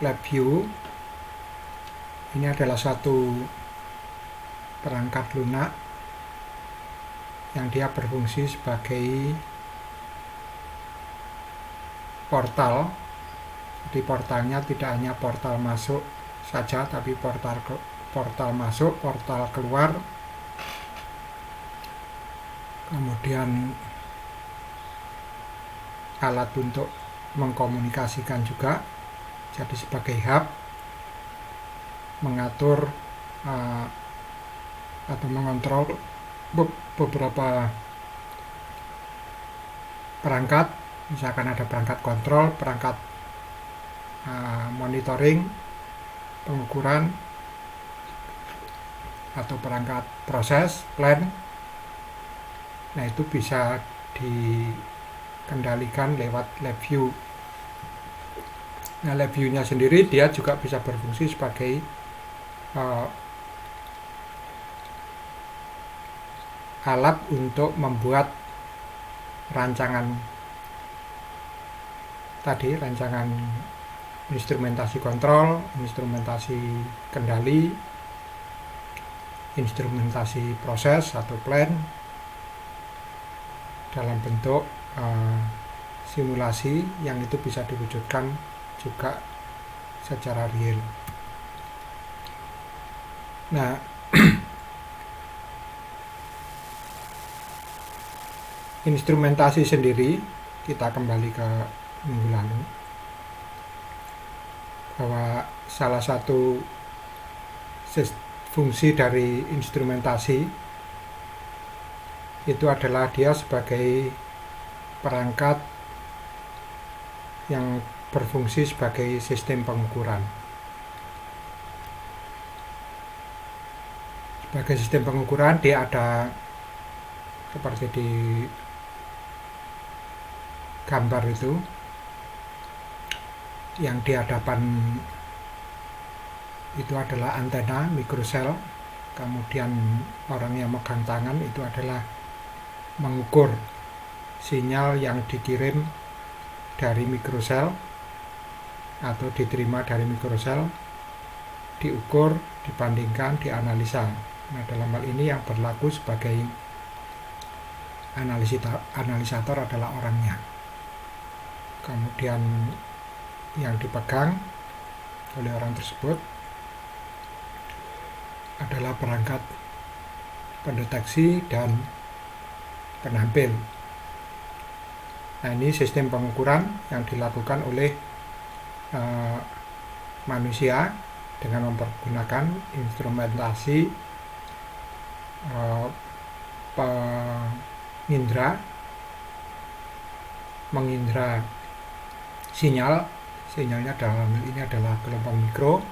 LabVIEW ini adalah suatu perangkat lunak yang dia berfungsi sebagai portal. Jadi portalnya tidak hanya portal masuk saja, tapi portal masuk, portal keluar, kemudian alat untuk mengkomunikasikan juga. Jadi sebagai hub mengatur atau mengontrol beberapa perangkat. Misalkan ada perangkat kontrol, perangkat monitoring, pengukuran, atau perangkat proses, plan. Nah, itu bisa dikendalikan lewat LabVIEW. Nah, LabVIEW-nya sendiri dia juga bisa berfungsi sebagai alat untuk membuat rancangan instrumentasi kontrol, instrumentasi kendali, instrumentasi proses atau plan dalam bentuk simulasi yang itu bisa diwujudkan juga secara real. Nah, instrumentasi sendiri, kita kembali ke minggu lalu, bahwa salah satu fungsi dari instrumentasi itu adalah dia sebagai perangkat yang berfungsi sebagai sistem pengukuran. Sebagai sistem pengukuran dia ada seperti di gambar itu, yang di hadapan itu adalah antena mikrosel, kemudian orang yang megang tangan itu adalah mengukur sinyal yang dikirim dari mikrosel atau diterima dari mikrosel, diukur, dibandingkan, dianalisa. Nah, dalam hal ini yang berlaku sebagai analisator adalah orangnya. Kemudian yang dipegang oleh orang tersebut adalah perangkat pendeteksi dan penampil. Nah, ini sistem pengukuran yang dilakukan oleh manusia dengan mempergunakan instrumentasi mengindra sinyalnya dalam hal ini adalah gelombang mikro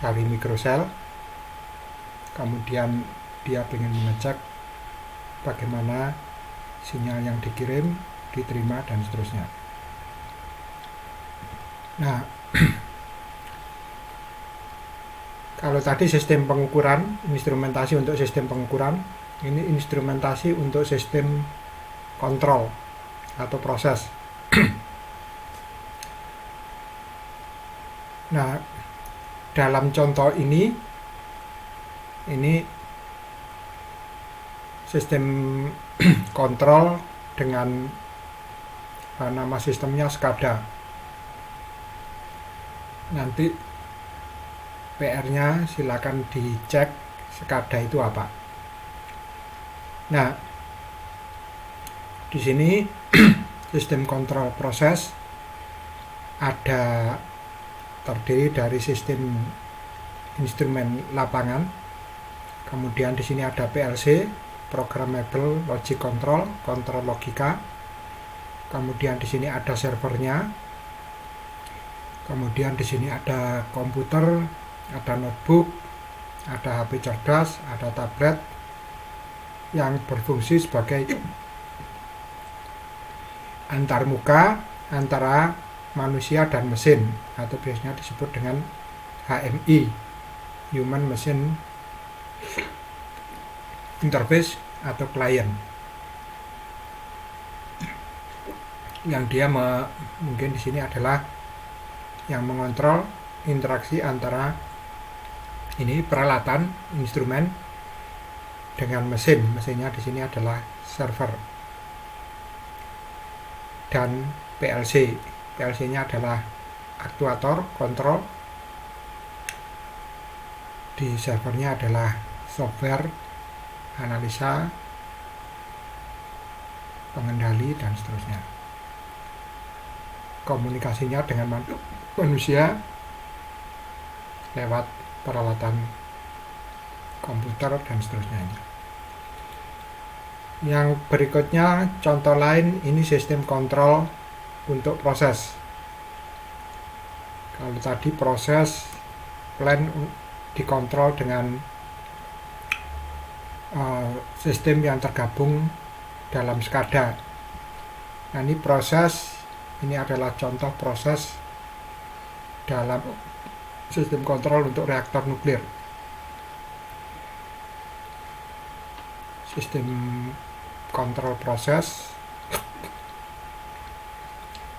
dari mikrosel. Kemudian dia ingin mengecek bagaimana sinyal yang dikirim, diterima, dan seterusnya. Nah, kalau tadi sistem pengukuran, instrumentasi untuk sistem pengukuran, ini instrumentasi untuk sistem kontrol atau proses. Nah, dalam contoh ini sistem kontrol dengan nama sistemnya SCADA. Nanti PR-nya silakan dicek SCADA itu apa. Nah, di sini sistem kontrol proses ada terdiri dari sistem instrumen lapangan, kemudian di sini ada PLC, Programmable Logic Control, kontrol logika, kemudian di sini ada servernya, kemudian di sini ada komputer, ada notebook, ada HP cerdas, ada tablet yang berfungsi sebagai antarmuka antara manusia dan mesin, atau biasanya disebut dengan HMI, Human Machine Interface atau client, yang dia mungkin di sini adalah yang mengontrol interaksi antara ini peralatan instrumen dengan mesin. Mesinnya di sini adalah server dan PLC. PLC-nya adalah aktuator kontrol. Di servernya adalah software analisa, pengendali, dan seterusnya. Komunikasinya dengan manusia lewat peralatan komputer dan seterusnya. Yang berikutnya contoh lain, ini sistem kontrol untuk proses. Kalau tadi proses plan dikontrol dengan sistem yang tergabung dalam SCADA. Nah, ini proses, ini adalah contoh proses dalam sistem kontrol untuk reaktor nuklir. Sistem kontrol proses.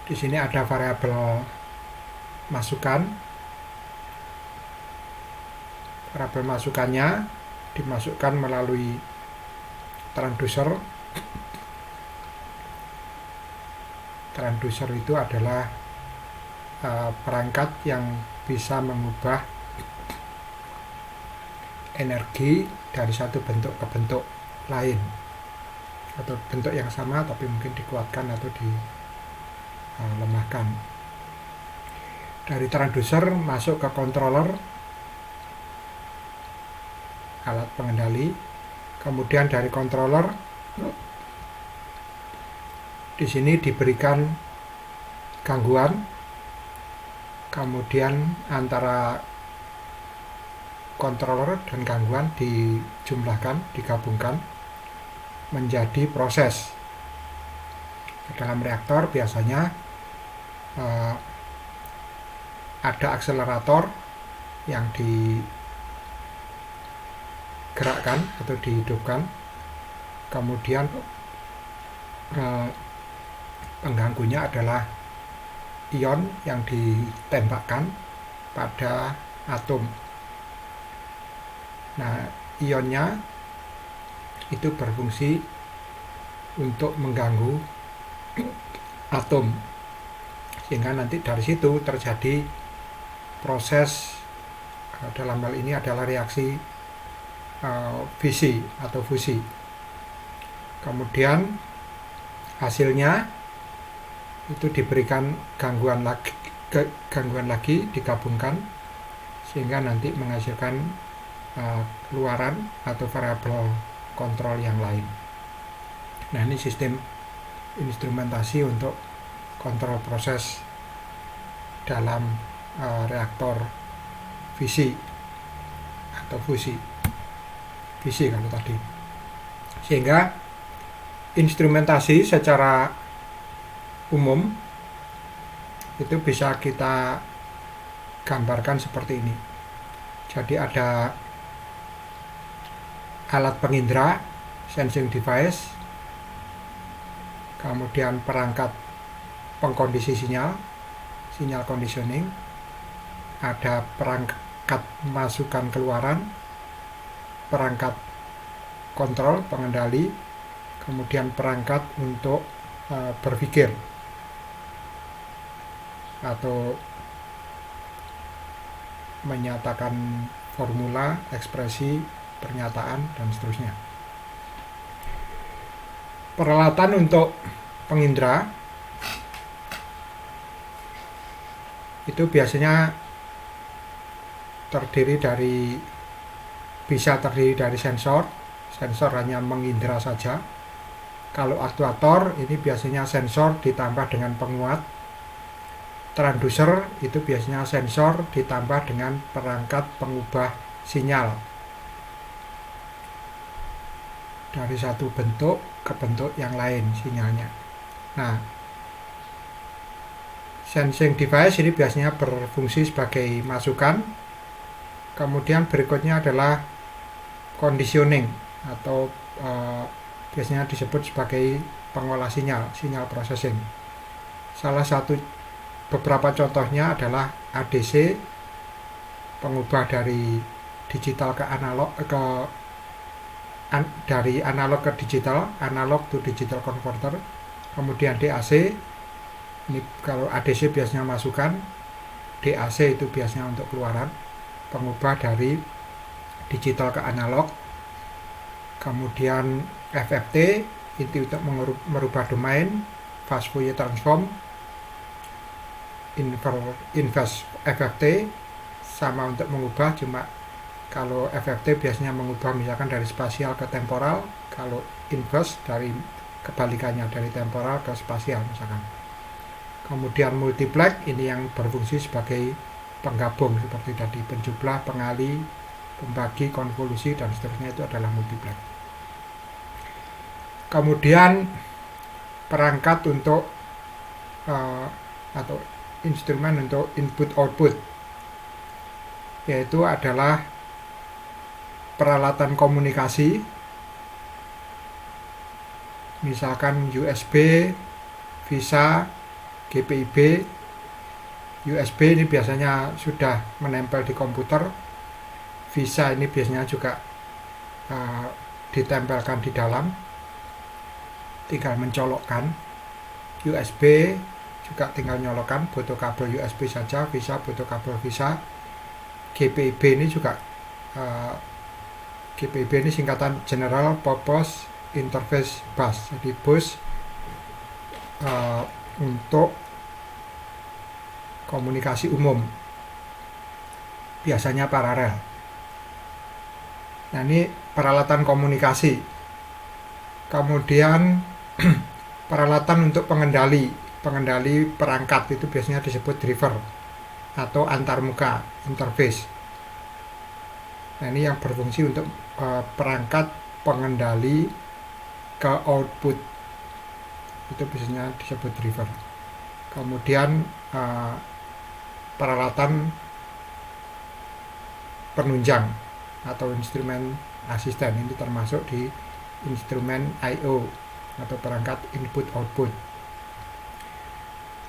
Di sini ada variabel masukan. Variabel masukannya dimasukkan melalui transducer. Transducer itu adalah perangkat yang bisa mengubah energi dari satu bentuk ke bentuk lain, atau bentuk yang sama tapi mungkin dikuatkan atau dilemahkan. Dari transducer masuk ke controller, alat pengendali. Kemudian dari controller di sini diberikan gangguan. Kemudian antara controller dan gangguan dijumlahkan, digabungkan menjadi proses. Dalam reaktor biasanya ada akselerator yang digerakkan atau dihidupkan, kemudian pengganggunya adalah ion yang ditembakkan pada atom. Nah, ionnya itu berfungsi untuk mengganggu atom, sehingga nanti dari situ terjadi proses, dalam hal ini adalah reaksi fisi atau fusi. Kemudian hasilnya itu diberikan gangguan lagi digabungkan sehingga nanti menghasilkan keluaran atau variabel kontrol yang lain. Nah, ini sistem instrumentasi untuk kontrol proses dalam reaktor fisi atau fusi. Fisi kalau tadi. Sehingga instrumentasi secara umum itu bisa kita gambarkan seperti ini. Jadi ada alat pengindra, sensing device, kemudian perangkat pengkondisi sinyal conditioning, ada perangkat masukan keluaran, perangkat kontrol pengendali, kemudian perangkat untuk berpikir atau menyatakan formula, ekspresi, pernyataan, dan seterusnya. Peralatan untuk pengindra itu biasanya bisa terdiri dari sensor hanya mengindra saja. Kalau aktuator ini biasanya sensor ditambah dengan penguat. Transducer itu biasanya sensor ditambah dengan perangkat pengubah sinyal dari satu bentuk ke bentuk yang lain sinyalnya. Nah, sensing device ini biasanya berfungsi sebagai masukan. Kemudian berikutnya adalah conditioning atau biasanya disebut sebagai pengolah sinyal processing. Salah satu beberapa contohnya adalah ADC, pengubah dari digital ke analog, dari analog ke digital, analog to digital converter. Kemudian DAC, ini kalau ADC biasanya masukan, DAC itu biasanya untuk keluaran, pengubah dari digital ke analog. Kemudian FFT itu untuk merubah domain, fast Fourier transform. Inverse FFT sama untuk mengubah, cuma kalau FFT biasanya mengubah misalkan dari spasial ke temporal, kalau inverse dari kebalikannya dari temporal ke spasial misalkan. Kemudian multiplex, ini yang berfungsi sebagai penggabung seperti tadi, penjumlah, pengali, pembagi, konvolusi, dan seterusnya, itu adalah multiplex. Kemudian perangkat untuk atau instrumen untuk input-output, yaitu adalah peralatan komunikasi, misalkan USB, VISA, GPIB. USB ini biasanya sudah menempel di komputer, VISA ini biasanya juga ditempelkan di dalam, tinggal mencolokkan. USB juga tinggal nyolokkan, butuh kabel USB saja. VISA butuh kabel VISA. GPIB ini juga GPIB ini singkatan General Purpose Interface Bus, jadi bus untuk komunikasi umum, biasanya paralel. Nah, ini peralatan komunikasi. Kemudian peralatan untuk pengendali perangkat itu biasanya disebut driver atau antarmuka, interface. Nah, ini yang berfungsi untuk perangkat pengendali ke output, itu biasanya disebut driver. Kemudian peralatan penunjang atau instrumen asisten, ini termasuk di instrumen I/O atau perangkat input output.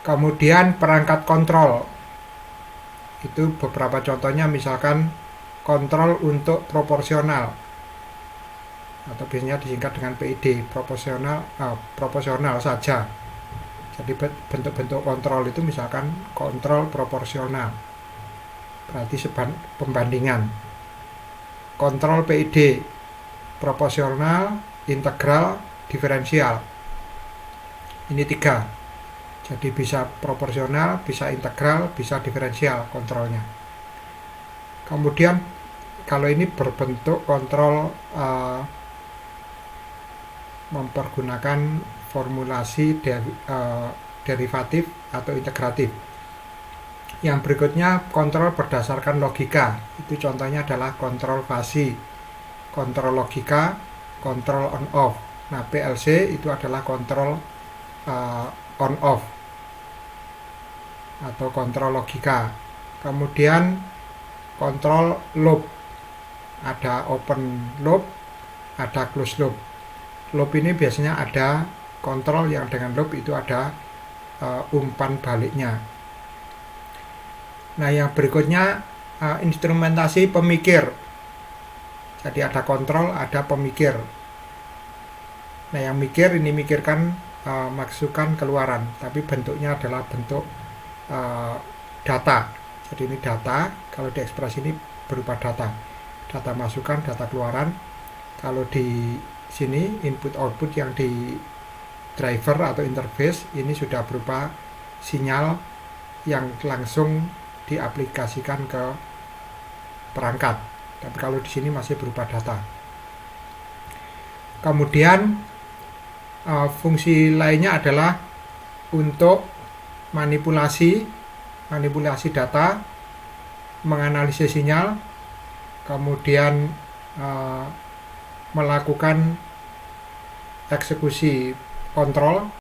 Kemudian perangkat kontrol, itu beberapa contohnya, misalkan kontrol untuk proporsional atau biasanya disingkat dengan PID, proporsional saja. Jadi bentuk-bentuk kontrol itu misalkan kontrol proporsional, berarti pembandingan. Kontrol PID, proporsional, integral, diferensial. Ini 3. Jadi bisa proporsional, bisa integral, bisa diferensial kontrolnya. Kemudian kalau ini berbentuk kontrol mempergunakan formulasi derivatif atau integratif. Yang berikutnya kontrol berdasarkan logika. Itu contohnya adalah kontrol fasi, kontrol logika, kontrol on off. Nah, PLC itu adalah kontrol on off atau kontrol logika. Kemudian kontrol loop, ada open loop, ada close loop. Loop ini biasanya ada kontrol yang dengan loop itu ada umpan baliknya. Nah, yang berikutnya instrumentasi pemikir. Jadi ada kontrol, ada pemikir. Nah, yang mikir ini mikirkan masukan keluaran, tapi bentuknya adalah bentuk data. Jadi ini data, kalau di ekspresi ini berupa data masukan, data keluaran. Kalau di sini input output yang di driver atau interface ini sudah berupa sinyal yang langsung diaplikasikan ke perangkat. Tapi kalau di sini masih berupa data. Kemudian fungsi lainnya adalah untuk manipulasi data, menganalisis sinyal, kemudian melakukan eksekusi kontrol